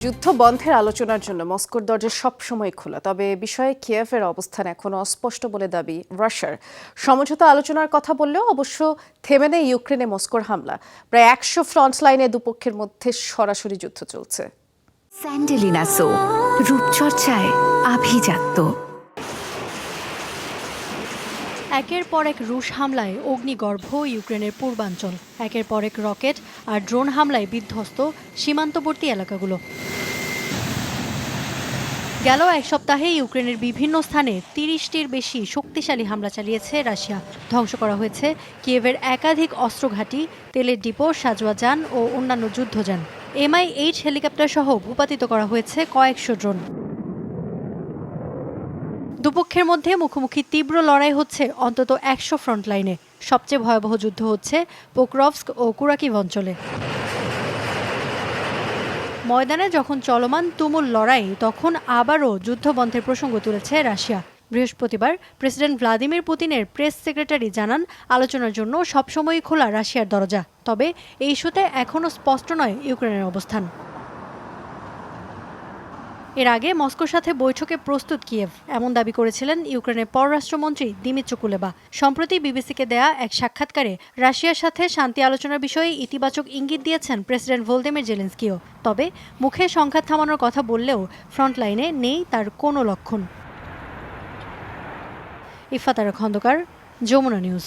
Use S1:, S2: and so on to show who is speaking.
S1: যুদ্ধ বন্ধের আলোচনার জন্য মস্কোর দরজা সবসময় খোলা, তবে বিষয়ে কিয়েভের অবস্থান এখনো অস্পষ্ট বলে দাবি রাশিয়ার। সমঝোতা আলোচনার কথা বললেও অবশ্য থেমে নেই ইউক্রেনে মস্কোর হামলা। প্রায় ১০০ ফ্রন্ট লাইনে দুপক্ষের মধ্যে সরাসরি যুদ্ধ চলছে।
S2: স্যান্ডেলিনা সো, রূপচর্চায় আভিজাত্য।
S3: একের পর এক রুশ হামলায় অগ্নিগর্ভ ইউক্রেনের পূর্বাঞ্চল, একের পর এক রকেট আর ড্রোন হামলায় বিধ্বস্ত সীমান্তবর্তী এলাকাগুলো। গেল এক সপ্তাহে ইউক্রেনের বিভিন্ন স্থানে ৩০টির বেশি শক্তিশালী হামলা চালিয়েছে রাশিয়া। ধ্বংস করা হয়েছে কিয়েভের একাধিক অস্ত্রঘাঁটি, তেলের ডিপো, সাজোয়া যান ও অন্যান্য যুদ্ধযান। MiH হেলিকপ্টার সহ ভূপাতিত করা হয়েছে কয়েকশো ড্রোন। দুপক্ষের মধ্যে মুখোমুখি তীব্র লড়াই হচ্ছে অন্তত ১০০ ফ্রন্ট লাইনে। সবচেয়ে ভয়াবহ যুদ্ধ হচ্ছে পোক্রভস্ক ও কুরাকিভ অঞ্চলে। ময়দানে যখন চলমান তুমুল লড়াই, তখন আবারও যুদ্ধবন্ধের প্রসঙ্গ তুলেছে রাশিয়া। বৃহস্পতিবার প্রেসিডেন্ট ভ্লাদিমির পুতিনের প্রেস সেক্রেটারি জানান, আলোচনার জন্য সবসময়ই খোলা রাশিয়ার দরজা, তবে এই ইস্যুতে এখনও স্পষ্ট নয় ইউক্রেনের অবস্থান। এর আগে মস্কোর সাথে বৈঠকে প্রস্তুত কিয়েভ, এমন দাবি করেছিলেন ইউক্রেনের পররাষ্ট্রমন্ত্রী দিমিত্র কুলেবা। সম্প্রতি বিবিসিকে দেয়া এক সাক্ষাৎকারে রাশিয়ার সাথে শান্তি আলোচনার বিষয়ে ইতিবাচক ইঙ্গিত দিয়েছেন প্রেসিডেন্ট ভলোদিমির জেলেনস্কিও। তবে মুখে সংঘাত থামানোর কথা বললেও ফ্রন্টলাইনে নেই তার কোনো লক্ষণ। ইফাত আরা খন্দকার, যমুনা নিউজ।